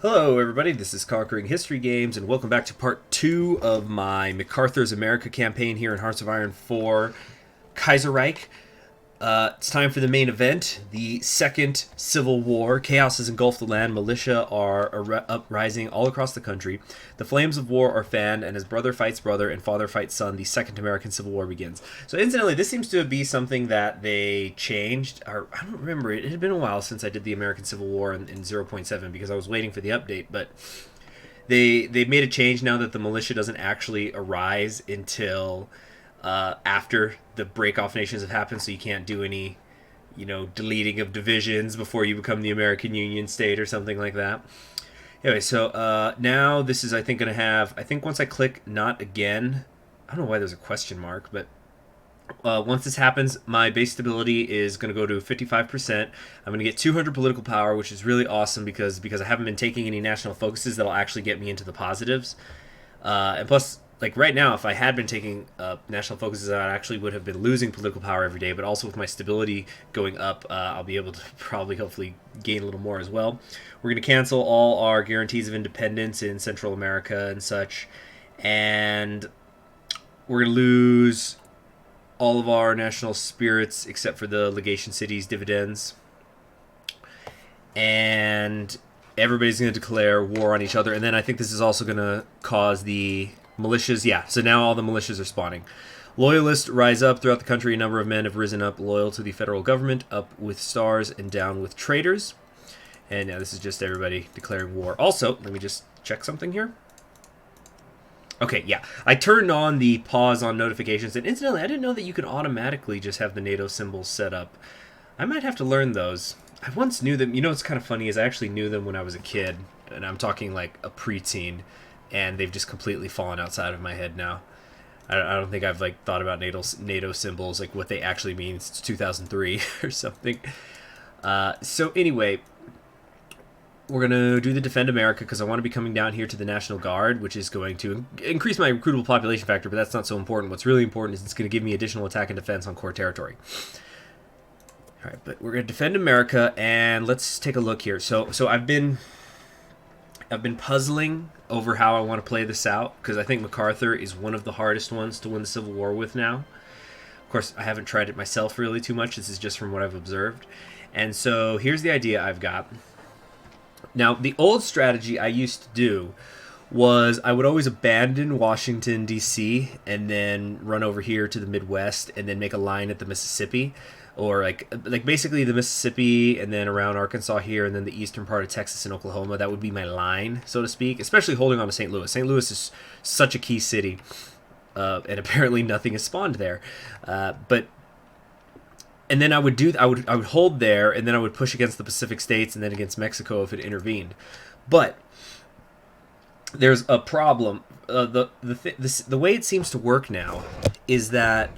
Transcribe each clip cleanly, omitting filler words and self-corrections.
Hello everybody, this is Conquering History Games, and welcome back to part 2 of my MacArthur's America campaign here in Hearts of Iron 4, Kaiserreich. It's time for the main event, the Second Civil War. Chaos has engulfed the land, militia are uprising all across the country. The flames of war are fanned, and as brother fights brother and father fights son, the Second American Civil War begins. So incidentally, this seems to be something that they changed, or I don't remember, it had been a while since I did the American Civil War in 0.7 because I was waiting for the update, but they've made a change now that the militia doesn't actually arise until after the break-off nations have happened, so you can't do any, deleting of divisions before you become the American Union state or something like that. Anyway, so now this is, I think, going to have, once I click not again, I don't know why there's a question mark, but once this happens, my base stability is going to go to 55%. I'm going to get 200 political power, which is really awesome because I haven't been taking any national focuses that'll actually get me into the positives. And plus, like right now, if I had been taking national focuses, I actually would have been losing political power every day. But also with my stability going up, I'll be able to probably, hopefully, gain a little more as well. We're going to cancel all our guarantees of independence in Central America and such. And we're going to lose all of our national spirits except for the legation cities dividends. And everybody's going to declare war on each other. And then I think this is also going to cause the militias, yeah, so now all the militias are spawning. Loyalists rise up throughout the country. A number of men have risen up loyal to the federal government, up with stars and down with traitors. And now this is just everybody declaring war. Also, let me just check something here. Okay, yeah, I turned on the pause on notifications, and incidentally, I didn't know that you could automatically just have the NATO symbols set up. I might have to learn those. I once knew them. You know what's kind of funny is I actually knew them when I was a kid, and I'm talking like a preteen. And they've just completely fallen outside of my head now. I don't think I've thought about NATO symbols, like what they actually mean since 2003 or something. So anyway, we're gonna do the Defend America because I want to be coming down here to the National Guard, which is going to increase my recruitable population factor. But that's not so important. What's really important is it's going to give me additional attack and defense on core territory. All right, but we're gonna Defend America, and let's take a look here. So I've been puzzling over how I want to play this out because I think MacArthur is one of the hardest ones to win the Civil War with now. Of course, I haven't tried it myself really too much. This is just from what I've observed. And so here's the idea I've got. Now, the old strategy I used to do was I would always abandon Washington, D.C., and then run over here to the Midwest and then make a line at the Mississippi. Or like basically the Mississippi and then around Arkansas here and then the eastern part of Texas and Oklahoma. That would be my line, so to speak, especially holding on to St. Louis. St. Louis is such a key city, and apparently nothing has spawned there. And then I would hold there, and then I would push against the Pacific states and then against Mexico if it intervened. But there's a problem. The way it seems to work now is that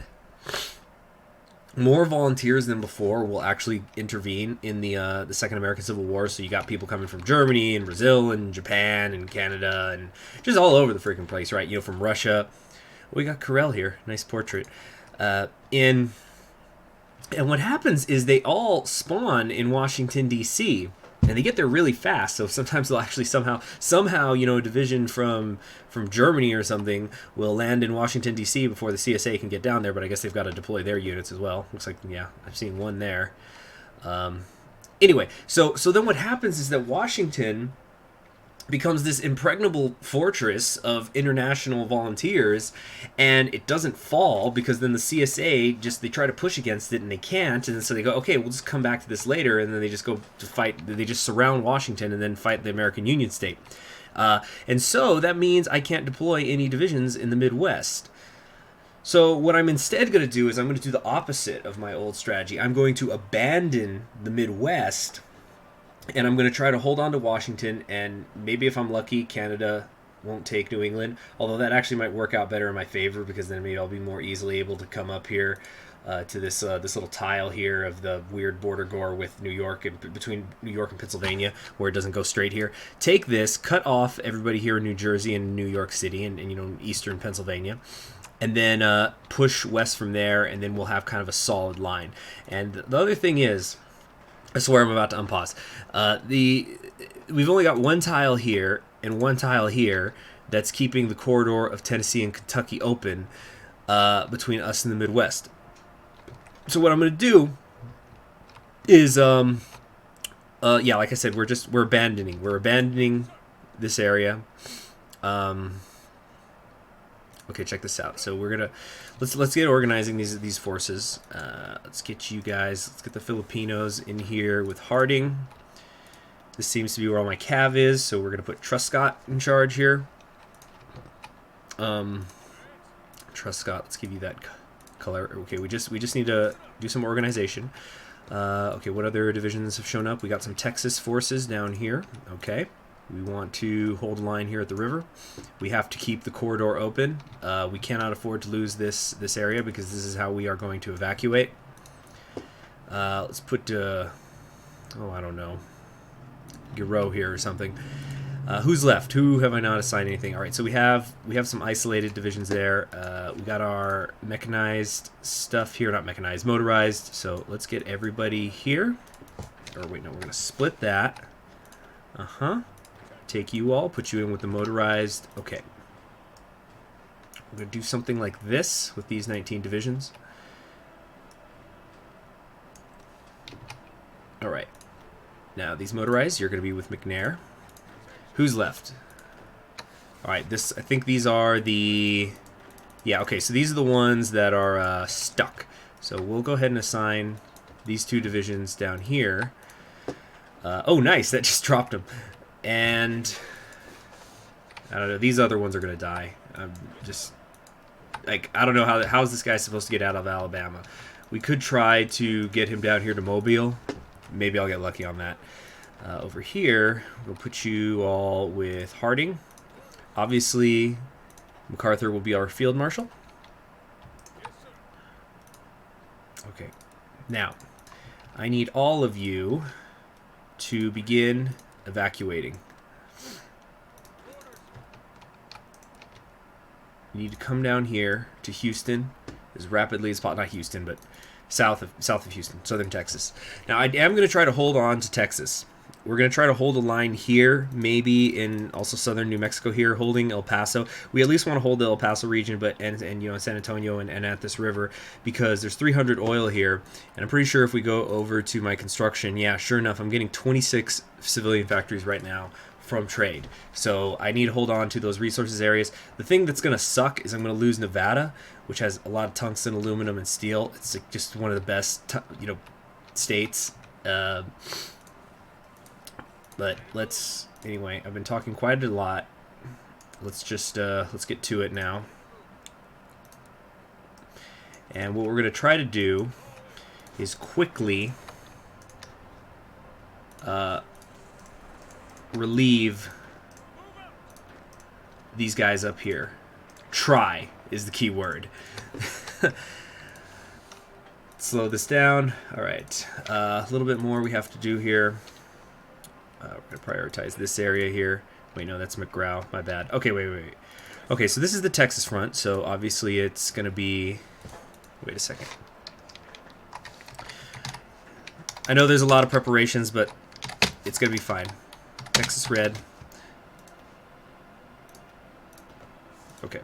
more volunteers than before will actually intervene in the Second American Civil War. So you got people coming from Germany and Brazil and Japan and Canada and just all over the freaking place, right? From Russia. We got Carell here, nice portrait. And what happens is they all spawn in Washington D.C. and they get there really fast. So sometimes they'll actually somehow, a division from Germany or something will land in Washington, D.C. before the CSA can get down there, but I guess they've got to deploy their units as well. Looks like, yeah, I've seen one there. Anyway, so then what happens is that Washington becomes this impregnable fortress of international volunteers, and it doesn't fall because then the CSA they try to push against it and they can't, and so they go, okay, we'll just come back to this later, and then they just go to fight. They just surround Washington and then fight the American Union state, and so that means I can't deploy any divisions in the Midwest. So what I'm instead going to do is I'm going to do the opposite of my old strategy. I'm going to abandon the Midwest, and I'm going to try to hold on to Washington, and maybe if I'm lucky, Canada won't take New England, although that actually might work out better in my favor because then maybe I'll be more easily able to come up here to this little tile here of the weird border gore with New York and between New York and Pennsylvania where it doesn't go straight here. Take this, cut off everybody here in New Jersey and New York City and eastern Pennsylvania, and then push west from there, and then we'll have kind of a solid line. And the other thing is, I swear I'm about to unpause. we've only got one tile here and one tile here that's keeping the corridor of Tennessee and Kentucky open between us and the Midwest. So what I'm going to do is, yeah, like I said, we're abandoning this area. Okay, check this out. So we're gonna let's get organizing these forces. Let's get you guys. Let's get the Filipinos in here with Harding. This seems to be where all my cav is. So we're gonna put Truscott in charge here. Truscott. Let's give you that color. Okay, we just need to do some organization. Okay, what other divisions have shown up? We got some Texas forces down here. Okay. We want to hold a line here at the river. We have to keep the corridor open. We cannot afford to lose this area because this is how we are going to evacuate. Let's put, I don't know, Giro here or something. Who's left? Who have I not assigned anything? All right, so we have some isolated divisions there. We got our mechanized stuff here, not mechanized, motorized. So let's get everybody here. Or wait, no, we're gonna split that. Take you all, put you in with the motorized. Okay. We're going to do something like this with these 19 divisions. Alright. Now, these motorized, you're going to be with McNair. Who's left? Alright, I think these are the... Yeah, okay, so these are the ones that are stuck. So we'll go ahead and assign these 2 divisions down here. Oh, nice, that just dropped them. And I don't know, these other ones are gonna die. Just like, I don't know how is this guy supposed to get out of Alabama. We could try to get him down here to Mobile. Maybe I'll get lucky on that. Over here, we'll put you all with Harding. Obviously, MacArthur will be our field marshal. Okay, now I need all of you to begin evacuating. You need to come down here to Houston as rapidly as possible. Not Houston, but south of Houston, southern Texas. Now, I am going to try to hold on to Texas. We're going to try to hold a line here, maybe in also southern New Mexico here, holding El Paso. We at least want to hold the El Paso region, but and you know, San Antonio and at this river, because there's 300 oil here, and I'm pretty sure if we go over to my construction, yeah, sure enough, I'm getting 26 civilian factories right now from trade. So I need to hold on to those resources areas. The thing that's going to suck is I'm going to lose Nevada, which has a lot of tungsten, aluminum, and steel. It's just one of the best, states. But anyway, I've been talking quite a lot. Let's get to it now. And what we're going to try to do is quickly relieve these guys up here. Try is the key word. Slow this down. All right, a little bit more we have to do here. We're going to prioritize this area here. Wait, no, that's McGraw. My bad. Okay, wait. Okay, so this is the Texas front, so obviously it's going to be... Wait a second. I know there's a lot of preparations, but it's going to be fine. Texas red. Okay.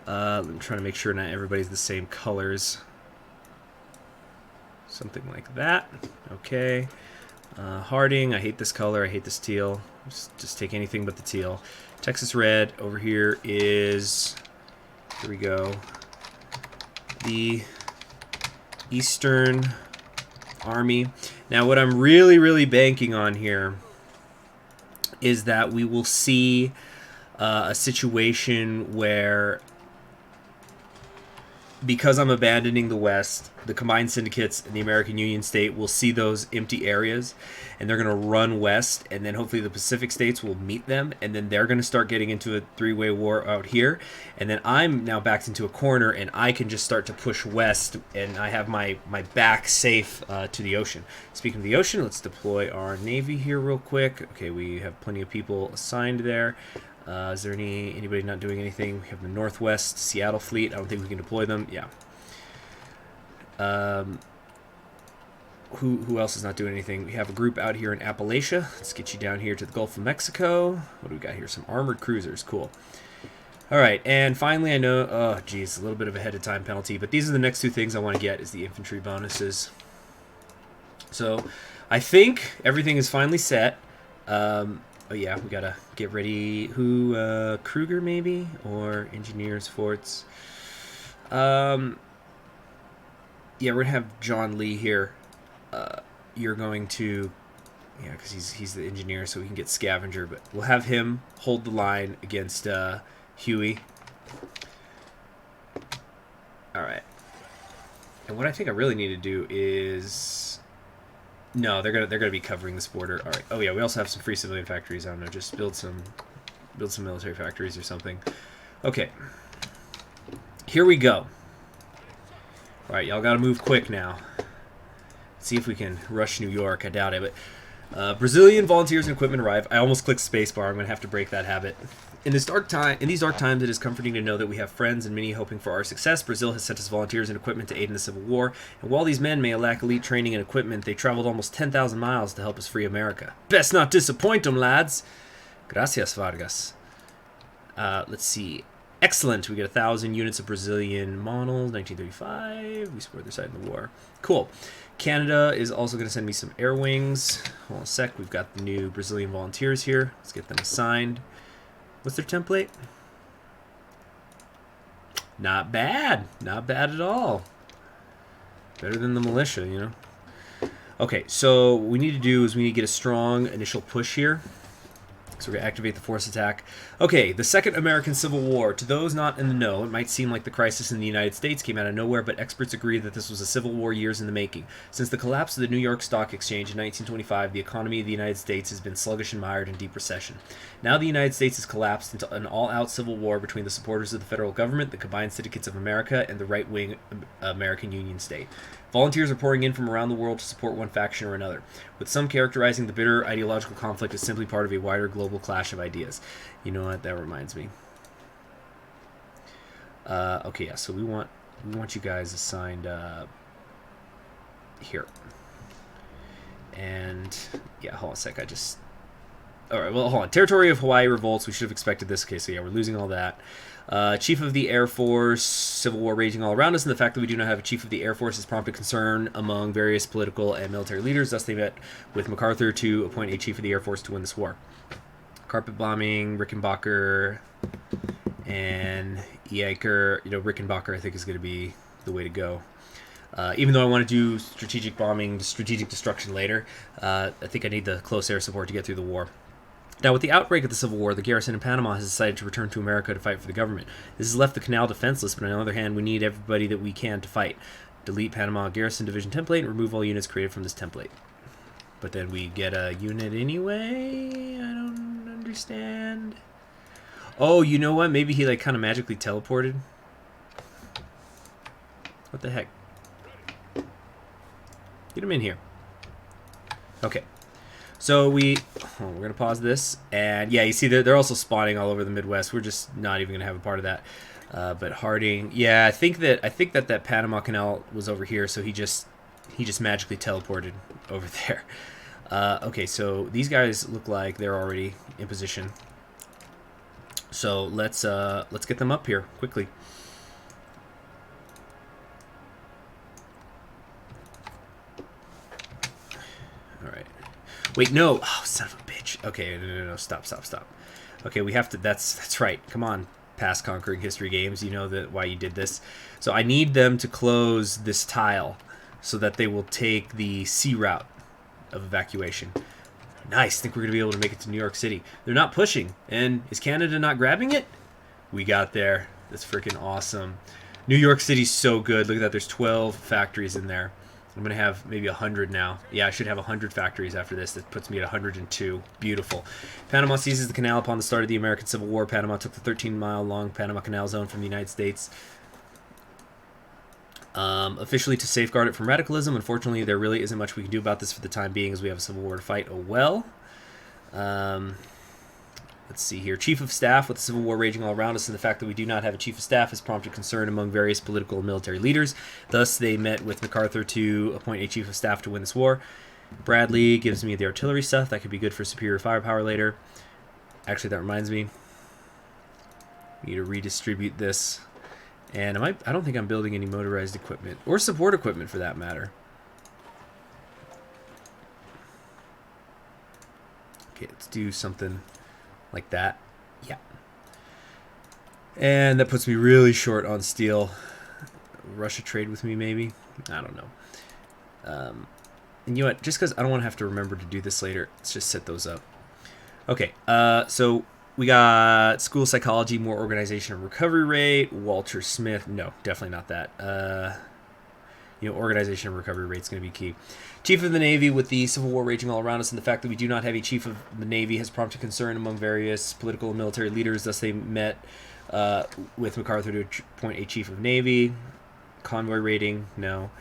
I'm trying to make sure not everybody's the same colors. Something like that. Okay. Harding, I hate this color, I hate this teal. Just take anything but the teal. Texas red over here is, here we go, the Eastern Army. Now what I'm really banking on here is that we will see a situation where, because I'm abandoning the West, the combined syndicates and the American Union state will see those empty areas, and they're going to run west, and then hopefully the Pacific states will meet them, and then they're going to start getting into a three-way war out here, and then I'm now backed into a corner, and I can just start to push west, and I have my back safe to the ocean. Speaking of the ocean, let's deploy our Navy here real quick. Okay, we have plenty of people assigned there. Is there anybody not doing anything? We have the Northwest Seattle fleet. I don't think we can deploy them. Yeah. who else is not doing anything? We have a group out here in Appalachia. Let's get you down here to the Gulf of Mexico. What do we got here? Some armored cruisers. Cool. All right, and finally, I know, oh, geez, a little bit of a head of time penalty, but these are the next two things I want to get is the infantry bonuses. So I think everything is finally set. Oh, yeah, we got to get ready. Who, Kruger maybe? Or engineers, forts? Yeah, we're going to have John Lee here. You're going to, yeah, because he's the engineer, so we can get Scavenger, but we'll have him hold the line against Huey. All right. And what I think I really need to do is, no, they're gonna be covering this border. All right. Oh yeah, we also have some free civilian factories. I don't know, just build some military factories or something. Okay. Here we go. All right, y'all got to move quick now. Let's see if we can rush New York. I doubt it, but Brazilian volunteers and equipment arrive. I almost clicked spacebar. I'm gonna have to break that habit. In these dark times, it is comforting to know that we have friends and many hoping for our success. Brazil has sent us volunteers and equipment to aid in the Civil War, and while these men may lack elite training and equipment, they traveled almost 10,000 miles to help us free America. Best not disappoint them, lads. Gracias, Vargas. Let's see. Excellent. We get 1,000 units of Brazilian models, 1935. We support their side in the war. Cool. Canada is also going to send me some air wings. Hold on a sec. We've got the new Brazilian volunteers here. Let's get them assigned. What's their template? Not bad. Not bad at all. Better than the militia, you know. Okay, so what we need to do is we need to get a strong initial push here. So we're going to activate the force attack. Okay, the Second American Civil War. To those not in the know, it might seem like the crisis in the United States came out of nowhere, but experts agree that this was a civil war years in the making. Since the collapse of the New York Stock Exchange in 1925, the economy of the United States has been sluggish and mired in deep recession. Now the United States has collapsed into an all-out civil war between the supporters of the federal government, the combined syndicates of America, and the right-wing American Union State. Volunteers are pouring in from around the world to support one faction or another, with some characterizing the bitter ideological conflict as simply part of a wider global clash of ideas. You know what? That reminds me. Okay, yeah. So we want you guys assigned here. And yeah, hold on a sec. All right. Well, hold on. Territory of Hawaii revolts. We should have expected this. Okay, so yeah, we're losing all that. Chief of the Air Force, Civil War raging all around us, and the fact that we do not have a Chief of the Air Force has prompted concern among various political and military leaders. Thus, they met with MacArthur to appoint a Chief of the Air Force to win this war. Carpet bombing, Rickenbacker, and Eicher. You know, Rickenbacker, I think, is going to be the way to go. Even though I want to do strategic bombing, strategic destruction later, I think I need the close air support to get through the war. Now, with the outbreak of the Civil War, the garrison in Panama has decided to return to America to fight for the government. This has left the canal defenseless, but on the other hand, we need everybody that we can to fight. Delete Panama Garrison Division template and remove all units created from this template. But then we get a unit anyway? I don't understand. Oh, you know what? Maybe he, like, kind of magically teleported. What the heck? Get him in here. Okay. So we're going to pause this, and yeah, you see they're also spawning all over the Midwest. We're just not even going to have a part of that. But Harding, yeah, I think that Panama Canal was over here, so he just magically teleported over there. Okay, so these guys look like they're already in position. So let's get them up here quickly. Wait, no. Oh, son of a bitch. Okay, no. Stop. Okay, we have to. That's right. Come on, past conquering history games. You know why you did this. So I need them to close this tile so that they will take the sea route of evacuation. Nice. Think we're gonna be able to make it to New York City. They're not pushing. And is Canada not grabbing it? We got there. That's freaking awesome. New York City's so good. Look at that. There's 12 factories in there. I'm going to have maybe 100 now. Yeah, I should have 100 factories after this. That puts me at 102. Beautiful. Panama seizes the canal upon the start of the American Civil War. Panama took the 13-mile-long Panama Canal Zone from the United States. Officially to safeguard it from radicalism. Unfortunately, there really isn't much we can do about this for the time being as we have a civil war to fight. Oh, well. Let's see here. Chief of Staff, with the civil war raging all around us, and the fact that we do not have a chief of staff has prompted concern among various political and military leaders. Thus, they met with MacArthur to appoint a chief of staff to win this war. Bradley gives me the artillery stuff. That could be good for superior firepower later. Actually, that reminds me. We need to redistribute this. And I don't think I'm building any motorized equipment. Or support equipment, for that matter. Okay, let's do something like that. Yeah. And that puts me really short on steel. Russia trade with me, maybe? I don't know. And you know what? Just because I don't want to have to remember to do this later, let's just set those up. Okay, so we got school psychology, more organization and recovery rate. Walter Smith. No, definitely not that. Organization and recovery rate is going to be key. Chief of the Navy, with the Civil War raging all around us, and the fact that we do not have a chief of the Navy has prompted concern among various political and military leaders. Thus, they met with MacArthur to appoint a chief of Navy. Convoy rating, no.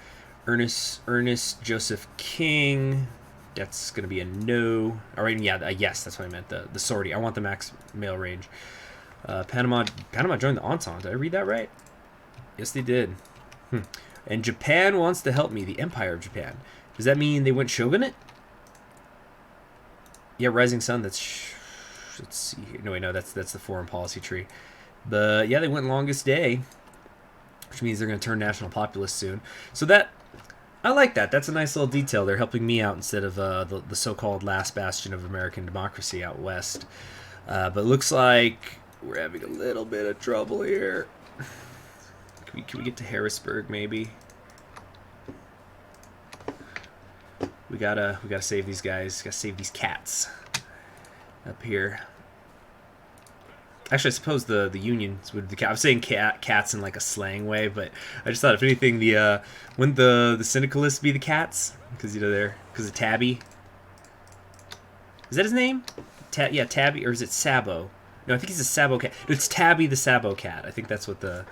Ernest Joseph King, that's going to be a no. All right, yeah, yes, that's what I meant. The sortie. I want the max mail range. Panama joined the Entente. Did I read that right? Yes, they did. And Japan wants to help me. The Empire of Japan. Does that mean they went shogunate? Yeah, Rising Sun. Let's see here. No, wait, no, that's the foreign policy tree. But yeah, they went longest day, which means they're going to turn national populist soon. So that, I like that. That's a nice little detail. They're helping me out instead of the so-called last bastion of American democracy out west. But it looks like we're having a little bit of trouble here. Can we get to Harrisburg, maybe? We gotta save these guys. Gotta save these cats up here. Actually, I suppose the Unions would. I was saying cats in like a slang way, but I just thought if anything, wouldn't the syndicalists be the cats? Because because of Tabby. Is that his name? Yeah, Tabby, or is it Sabo? No, I think he's a Sabo cat. No, it's Tabby the Sabo cat. I think that's what the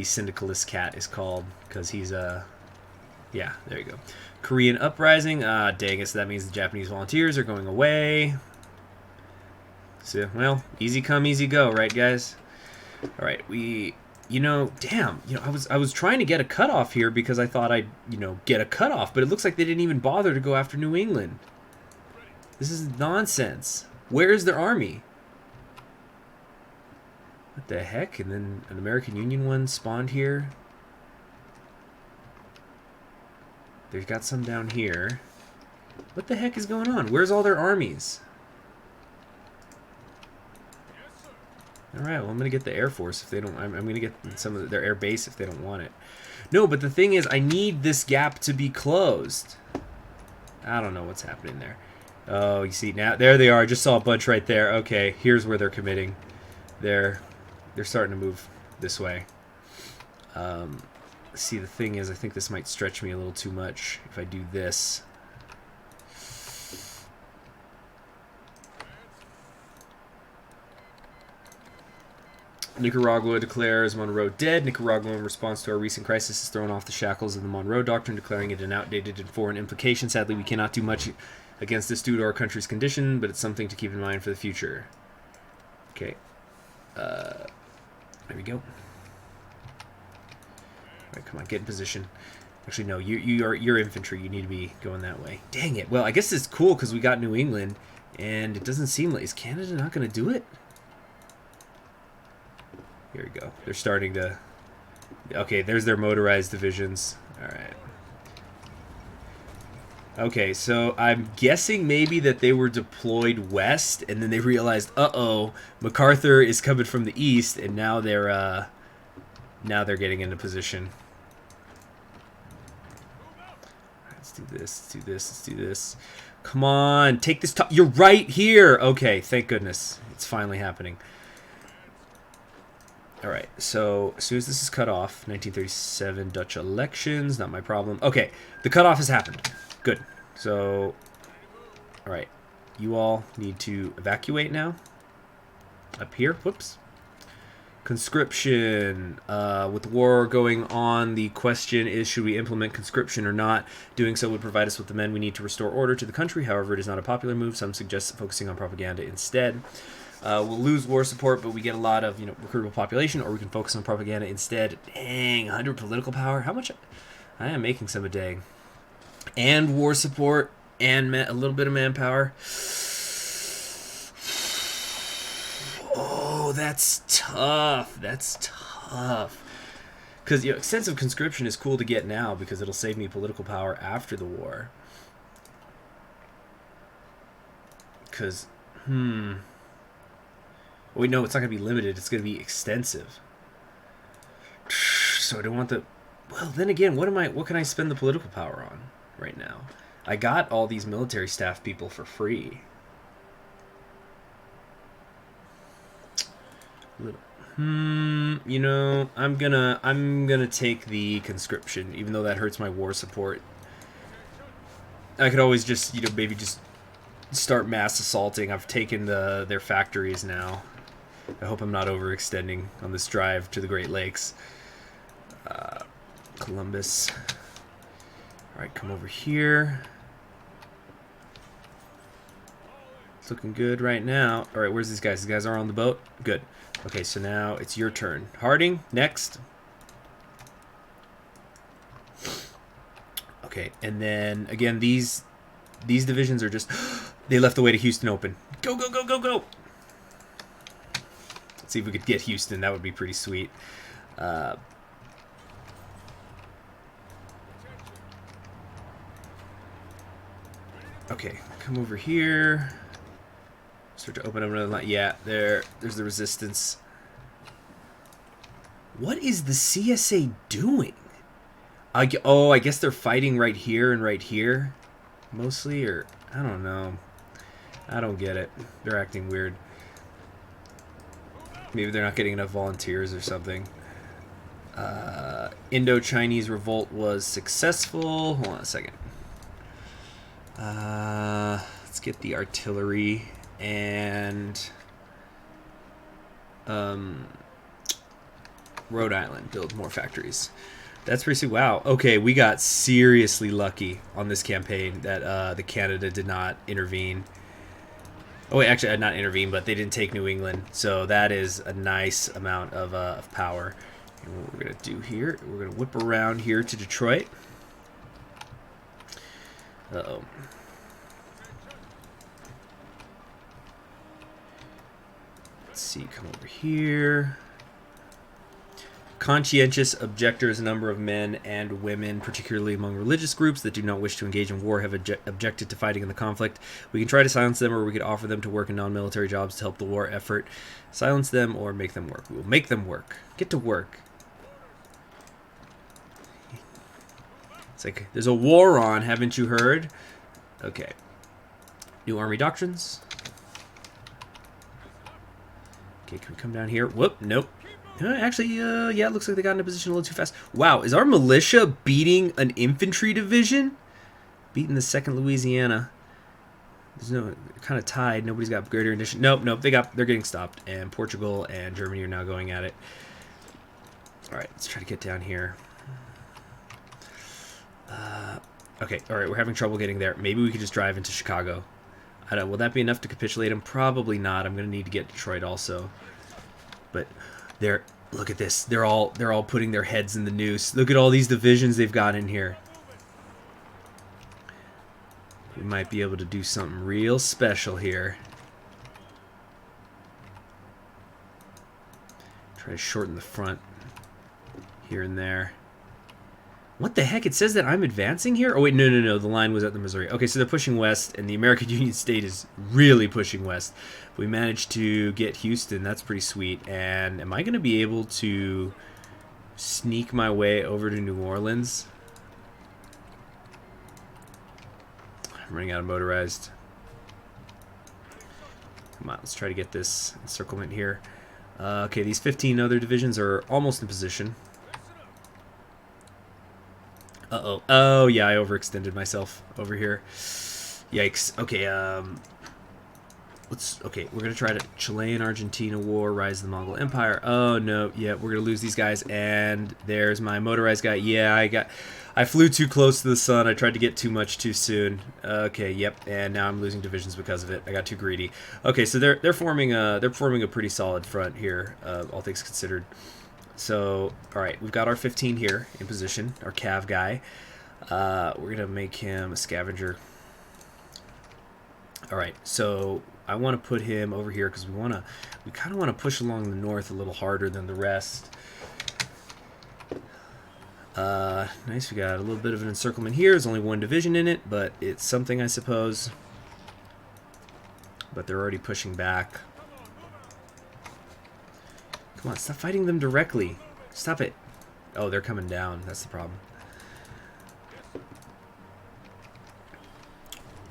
syndicalist cat is called, because he's yeah, there you go. Korean uprising. Dang it, so that means the Japanese volunteers are going away. So, well, easy come, easy go, right, guys? All right, damn, I was trying to get a cutoff here because I thought I'd, get a cutoff, but it looks like they didn't even bother to go after New England. This is nonsense. Where is their army? What the heck? And then an American Union one spawned here. They've got some down here. What the heck is going on? Where's all their armies? Alright, well, I'm going to get the Air Force if they don't... I'm going to get some of their air base if they don't want it. No, but the thing is, I need this gap to be closed. I don't know what's happening there. Oh, you see, now... There they are. I just saw a bunch right there. Okay, here's where they're committing. They're starting to move this way. See, the thing is, I think this might stretch me a little too much if I do this. Nicaragua declares Monroe dead. Nicaragua, in response to our recent crisis, has thrown off the shackles of the Monroe Doctrine, declaring it an outdated and foreign implication. Sadly, we cannot do much against this due to our country's condition, but it's something to keep in mind for the future. Okay. There we go. Alright, come on, get in position. Actually, no, you're infantry. You need to be going that way. Dang it. Well, I guess it's cool because we got New England, and it doesn't seem like... Is Canada not going to do it? Here we go. They're starting to... Okay, there's their motorized divisions. Alright. Okay, so I'm guessing maybe that they were deployed west, and then they realized, uh-oh, MacArthur is coming from the east, and now they're getting into position. Let's do this, let's do this, let's do this. Come on, take this top. You're right here! Okay, thank goodness. It's finally happening. Alright, so as soon as this is cut off, 1937 Dutch elections, not my problem. Okay, the cutoff has happened. Good. So, alright, you all need to evacuate now. Up here, whoops. Conscription. With the war going on, the question is, should we implement conscription or not? Doing so would provide us with the men we need to restore order to the country. However, it is not a popular move. Some suggest focusing on propaganda instead. We'll lose war support, but we get a lot of recruitable population, or we can focus on propaganda instead. Dang, 100 political power. How much? I am making some a day. And war support, and a little bit of manpower. Oh, that's tough. That's tough. Because extensive conscription is cool to get now because it'll save me political power after the war. Because, wait, no, it's not going to be limited. It's going to be extensive. So I don't want the... Well, then again, what can I spend the political power on right now? I got all these military staff people for free. I'm gonna take the conscription, even though that hurts my war support. I could always just, maybe just start mass assaulting. I've taken their factories now. I hope I'm not overextending on this drive to the Great Lakes. Columbus. Alright, come over here. It's looking good right now. Alright, where's these guys? These guys are on the boat? Good. Okay, so now it's your turn. Harding, next. Okay, and then, again, these divisions are just... They left the way to Houston open. Go, go, go, go, go! Let's see if we could get Houston. That would be pretty sweet. Okay, come over here. Start to open up another line. Yeah, there's the resistance. What is the CSA doing? I guess they're fighting right here and right here. Mostly, or... I don't know. I don't get it. They're acting weird. Maybe they're not getting enough volunteers or something. Indo-Chinese revolt was successful. Hold on a second. Let's get the artillery and Rhode Island, build more factories. That's pretty sweet. Wow. Okay, we got seriously lucky on this campaign that the Canada did not intervene. Oh wait, actually, not intervene, but they didn't take New England. So that is a nice amount of power. And what we're gonna do here, we're gonna whip around here to Detroit. Uh-oh. Let's see, come over here. Conscientious objectors, a number of men and women, particularly among religious groups that do not wish to engage in war, have objected to fighting in the conflict. We can try to silence them, or we could offer them to work in non-military jobs to help the war effort. Silence them or make them work. We will make them work. Get to work. It's like, there's a war on, haven't you heard? Okay. New Army doctrines. Okay, can we come down here? Whoop, nope. Actually, yeah, it looks like they got in a position a little too fast. Wow, is our militia beating an infantry division? Beating the 2nd Louisiana. There's no, kind of tied. Nobody's got greater addition. Nope, they're getting stopped. And Portugal and Germany are now going at it. All right, let's try to get down here. Okay, all right, we're having trouble getting there. Maybe we could just drive into Chicago. I don't. Will that be enough to capitulate them? Probably not. I'm gonna need to get Detroit also. But look at this. They're all putting their heads in the noose. Look at all these divisions they've got in here. We might be able to do something real special here. Try to shorten the front here and there. What the heck? It says that I'm advancing here? Oh, wait, no. The line was at the Missouri. Okay, so they're pushing west, and the American Union State is really pushing west. We managed to get Houston. That's pretty sweet. And am I going to be able to sneak my way over to New Orleans? I'm running out of motorized. Come on, let's try to get this encirclement here. Okay, these 15 other divisions are almost in position. Uh-oh. Oh, yeah, I overextended myself over here. Yikes. Okay, Okay, we're gonna try to Chilean-Argentina War, Rise of the Mongol Empire. Oh no, yeah, we're gonna lose these guys. And there's my motorized guy. Yeah, I flew too close to the sun. I tried to get too much too soon. Okay, yep, and now I'm losing divisions because of it. I got too greedy. Okay, so they're forming a pretty solid front here, all things considered. So, all right, we've got our 15 here in position, our cav guy. We're gonna make him a scavenger. All right, so I want to put him over here because we kind of want to push along the north a little harder than the rest. Nice, we got a little bit of an encirclement here. There's only one division in it, but it's something, I suppose. But they're already pushing back. Come on, stop fighting them directly. Stop it. Oh, they're coming down. That's the problem.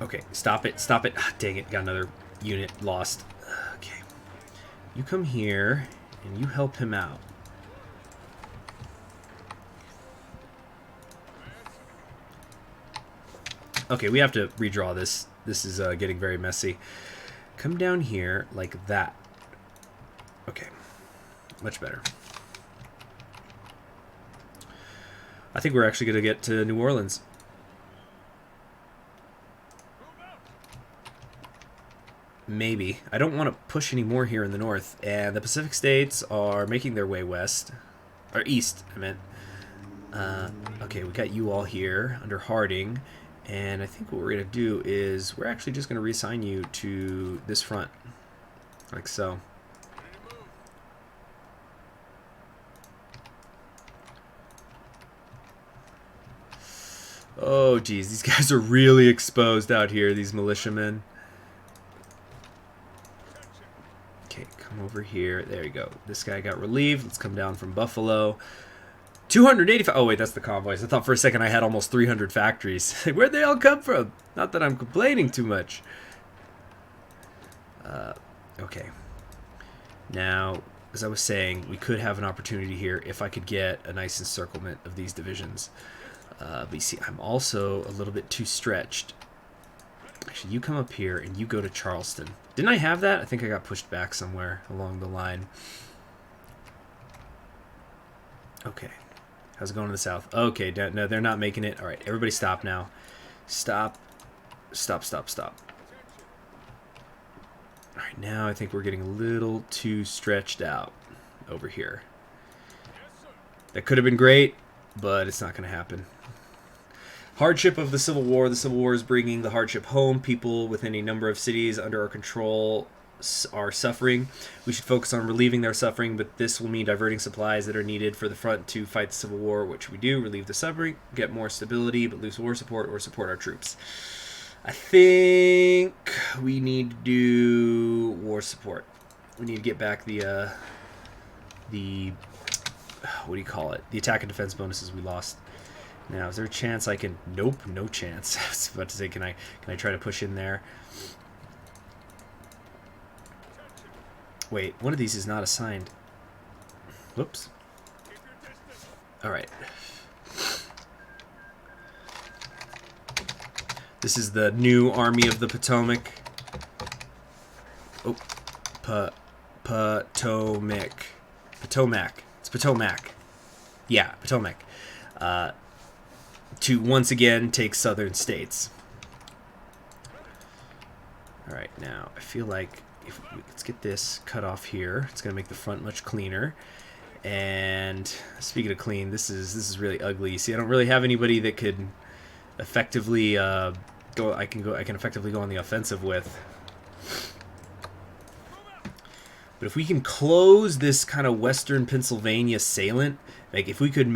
Okay, stop it, stop it. Ah, dang it, got another unit lost. Okay. You come here, and you help him out. Okay, we have to redraw this. This is getting very messy. Come down here like that. Okay, much better. I think we're actually going to get to New Orleans. Maybe. I don't want to push any more here in the north. And the Pacific states are making their way west. Or east, I meant. Okay, we got you all here under Harding. And I think what we're going to do is we're actually just going to reassign you to this front. Like so. Oh, geez. These guys are really exposed out here, these militiamen. Okay, come over here. There you go. This guy got relieved. Let's come down from Buffalo. 285. Oh, wait, that's the convoys. I thought for a second I had almost 300 factories. Where'd they all come from? Not that I'm complaining too much. Okay. Now, as I was saying, we could have an opportunity here if I could get a nice encirclement of these divisions. But you see, I'm also a little bit too stretched. Actually, you come up here and you go to Charleston. Didn't I have that? I think I got pushed back somewhere along the line. Okay. How's it going to the south? Okay, no, they're not making it. All right, everybody stop now. Stop. Stop, stop, stop. All right, now I think we're getting a little too stretched out over here. That could have been great, but it's not going to happen. Hardship of the Civil War. The Civil War is bringing the hardship home. People within a number of cities under our control are suffering. We should focus on relieving their suffering, but this will mean diverting supplies that are needed for the front to fight the Civil War, which we do. Relieve the suffering, get more stability, but lose war support or support our troops. I think we need to do war support. We need to get back the what do you call it? The attack and defense bonuses we lost. Now, is there a chance I can... Nope, no chance. I was about to say, can I try to push in there? Wait, one of these is not assigned. Whoops. Alright. This is the new Army of the Potomac. Oh. Potomac. Potomac. It's Potomac. Yeah, Potomac. To once again take southern states. Alright, now I feel like let's get this cut off here. It's going to make the front much cleaner. And speaking of clean, this is really ugly. You see, I don't really have anybody that could effectively I can effectively go on the offensive with. But if we can close this kind of western Pennsylvania salient, like if we could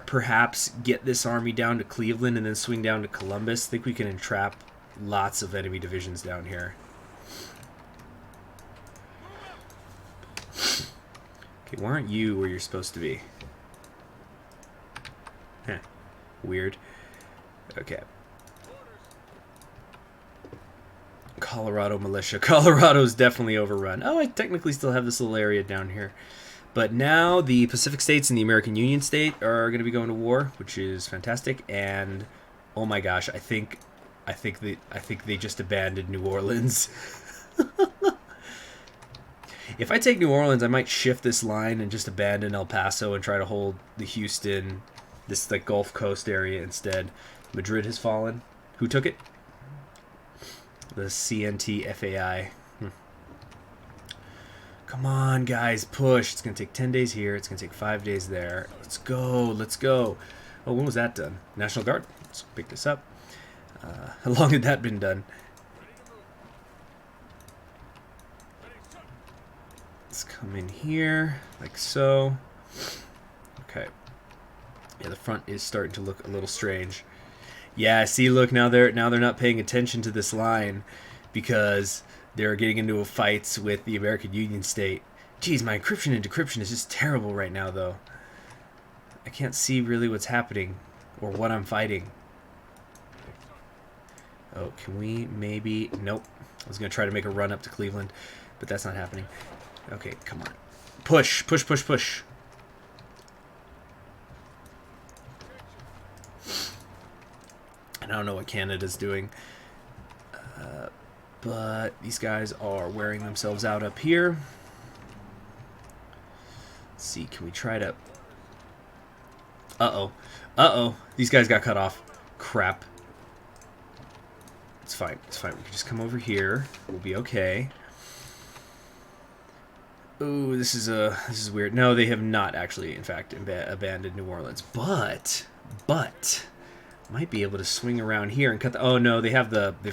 perhaps get this army down to Cleveland and then swing down to Columbus, I think we can entrap lots of enemy divisions down here. Okay, why aren't you where you're supposed to be? Heh. Weird. Okay. Colorado militia. Colorado's definitely overrun. Oh, I technically still have this little area down here. But now the Pacific states and the American Union state are going to be going to war, which is fantastic. And oh my gosh, I think I think they just abandoned New Orleans. If I take New Orleans, I might shift this line and just abandon El Paso and try to hold the Houston, this like Gulf Coast area instead. Madrid has fallen. Who took it? The CNT-FAI. Come on, guys, push. It's going to take 10 days here. It's going to take 5 days there. Let's go. Let's go. Oh, when was that done? National Guard. Let's pick this up. How long had that been done? Let's come in here, like so. Okay. Yeah, the front is starting to look a little strange. Yeah, see, look, now they're not paying attention to this line because they're getting into fights with the American Union State. Geez, my encryption and decryption is just terrible right now, though. I can't see really what's happening or what I'm fighting. Oh, can we maybe... Nope. I was going to try to make a run up to Cleveland, but that's not happening. Okay, come on. Push, push, push, push. And I don't know what Canada's doing. But these guys are wearing themselves out up here. Let's see, can we try to... Uh-oh. Uh-oh. These guys got cut off. Crap. It's fine. It's fine. We can just come over here. We'll be okay. Ooh, this is weird. No, they have not actually, in fact, abandoned New Orleans. But... might be able to swing around here and cut the... Oh, no, they've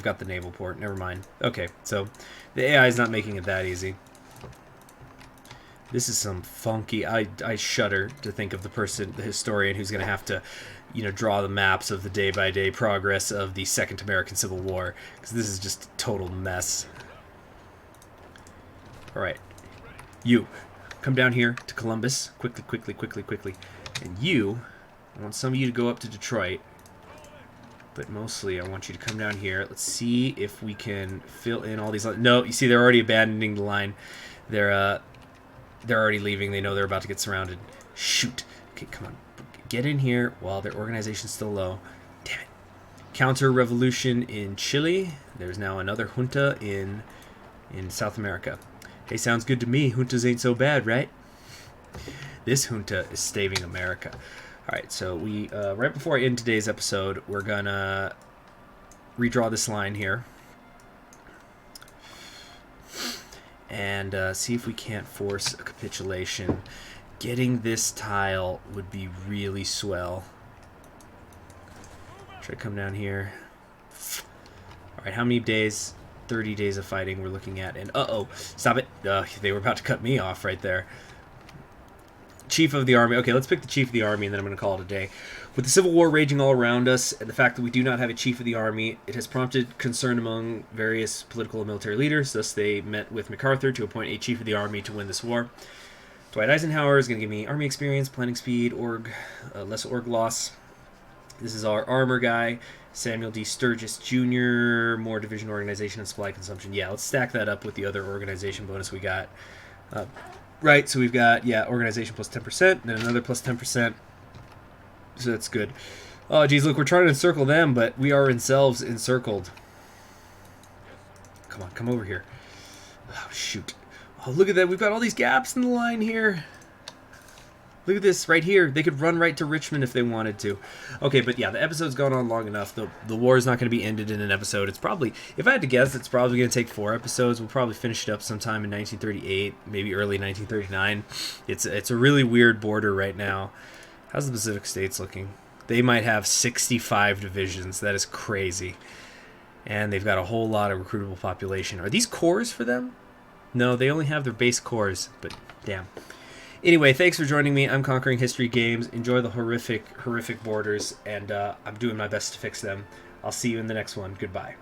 got the naval port. Never mind. Okay, so the AI is not making it that easy. This is some funky... I shudder to think of the historian who's going to have to, draw the maps of the day-by-day progress of the Second American Civil War, because this is just a total mess. All right. You, come down here to Columbus. Quickly, quickly, quickly, quickly. And you, I want some of you to go up to Detroit. But mostly, I want you to come down here. Let's see if we can fill in all these... No, you see, they're already abandoning the line. They're already leaving. They know they're about to get surrounded. Shoot. Okay, come on. Get in here while their organization's still low. Damn it. Counter-revolution in Chile. There's now another junta in South America. Hey, sounds good to me. Juntas ain't so bad, right? This junta is staving America. Alright, so we, right before I end today's episode, we're gonna redraw this line here. And see if we can't force a capitulation. Getting this tile would be really swell. Should I come down here? Alright, how many days? 30 days of fighting we're looking at. And, uh-oh, stop it. They were about to cut me off right there. Chief of the Army. Okay, let's pick the Chief of the Army, and then I'm going to call it a day. With the Civil War raging all around us, and the fact that we do not have a Chief of the Army, it has prompted concern among various political and military leaders. Thus, they met with MacArthur to appoint a Chief of the Army to win this war. Dwight Eisenhower is going to give me Army experience, planning speed, less org loss. This is our armor guy, Samuel D. Sturgis Jr., more division organization and supply consumption. Yeah, let's stack that up with the other organization bonus we got. Right, so we've got, organization plus 10%, then another plus 10%. So that's good. Oh, geez, look, we're trying to encircle them, but we are ourselves encircled. Come on, come over here. Oh, shoot. Oh, look at that. We've got all these gaps in the line here. Look at this right here. They could run right to Richmond if they wanted to. Okay, but yeah, the episode's gone on long enough. The war is not going to be ended in an episode. It's probably, if I had to guess, it's probably going to take 4 episodes. We'll probably finish it up sometime in 1938, maybe early 1939. It's a really weird border right now. How's the Pacific States looking? They might have 65 divisions. That is crazy. And they've got a whole lot of recruitable population. Are these corps for them? No, they only have their base corps, but damn. Anyway, thanks for joining me. I'm Conquering History Games. Enjoy the horrific borders, and I'm doing my best to fix them. I'll see you in the next one. Goodbye.